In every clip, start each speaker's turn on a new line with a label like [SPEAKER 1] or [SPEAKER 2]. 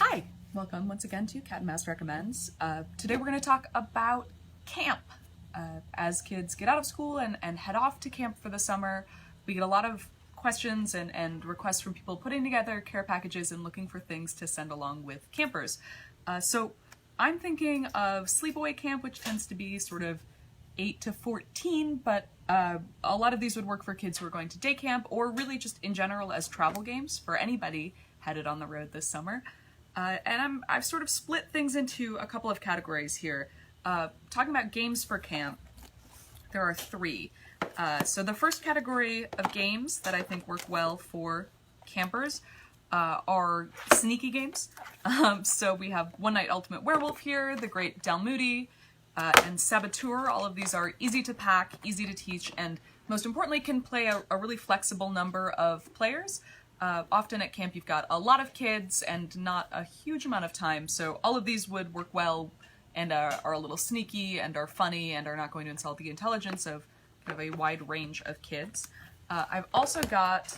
[SPEAKER 1] Hi, welcome once again to Cat and Mouse Recommends. Today we're going to talk about camp. As kids get out of school and head off to camp for the summer, we get a lot of questions and requests from people putting together care packages and looking for things to send along with campers. So I'm thinking of Sleepaway camp, which tends to be sort of 8 to 14, but a lot of these would work for kids who are going to day camp or really just in general as travel games for anybody headed on the road this summer. And I've sort of split things into a couple of categories here. Talking about games for camp, there are three. So the first category of games that I think work well for campers are sneaky games. So we have One Night Ultimate Werewolf here, The Great Dalmuti, and Saboteur. All of these are easy to pack, easy to teach, and most importantly can play a really flexible number of players. Often at camp you've got a lot of kids and not a huge amount of time, so all of these would work well and are a little sneaky and are funny and are not going to insult the intelligence of a wide range of kids. I've also got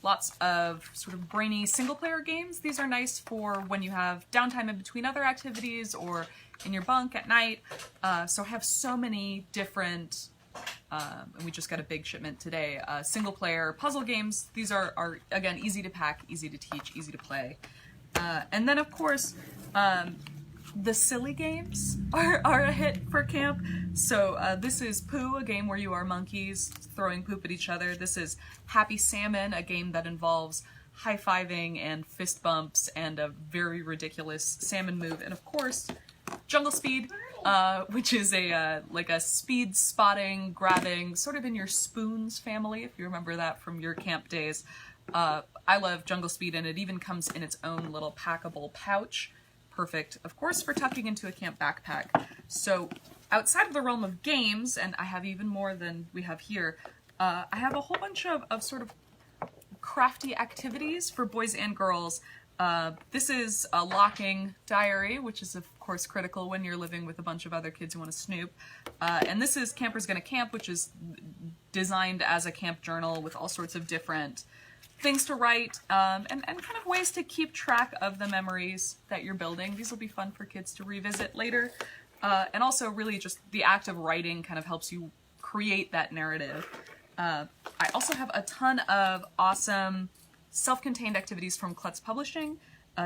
[SPEAKER 1] lots of sort of brainy single-player games. These are nice for when you have downtime in between other activities or in your bunk at night. So I have so many different and we just got a big shipment today. Single-player puzzle games. These are again easy to pack, easy to teach, easy to play. And then of course, the silly games are a hit for camp. So this is Pooh, a game where you are monkeys throwing poop at each other. This is Happy Salmon, a game that involves high-fiving and fist bumps and a very ridiculous salmon move. And of course, Jungle Speed, which is like a speed spotting, grabbing, sort of in your Spoons family, if you remember that from your camp days. I love Jungle Speed, and it even comes in its own little packable pouch. Perfect, of course, for tucking into a camp backpack. So outside of the realm of games, and I have even more than we have here, I have a whole bunch of sort of crafty activities for boys and girls. This is a locking diary, which is of course critical when you're living with a bunch of other kids who want to snoop. And this is Campers Gonna Camp, which is designed as a camp journal with all sorts of different things to write and kind of ways to keep track of the memories that you're building. These will be fun for kids to revisit later. And also really just the act of writing kind of helps you create that narrative. I also have a ton of awesome self-contained activities from Klutz Publishing,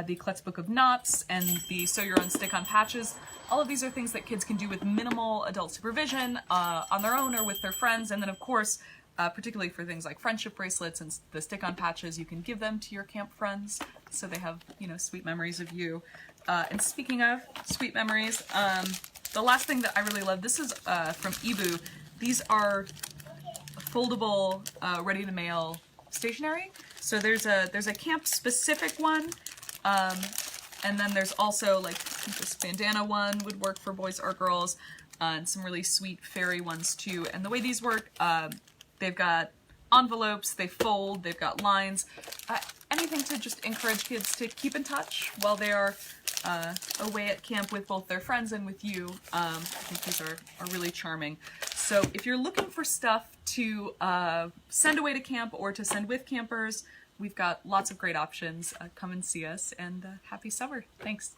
[SPEAKER 1] the Klutz Book of Knots, and the Sew Your Own Stick-On Patches. All of these are things that kids can do with minimal adult supervision on their own or with their friends, and then of course, particularly for things like friendship bracelets and the stick-on patches, you can give them to your camp friends so they have, you know, sweet memories of you. And speaking of sweet memories, the last thing that I really love, this is from Ebu. These are foldable, ready-to-mail stationery. So there's a camp-specific one, and then there's also like this bandana one would work for boys or girls, and some really sweet fairy ones too. And the way these work, they've got envelopes, they fold, they've got lines, anything to just encourage kids to keep in touch while they are away at camp with both their friends and with you. I think these are really charming. So if you're looking for stuff to send away to camp or to send with campers, we've got lots of great options. Come and see us, and happy summer. Thanks.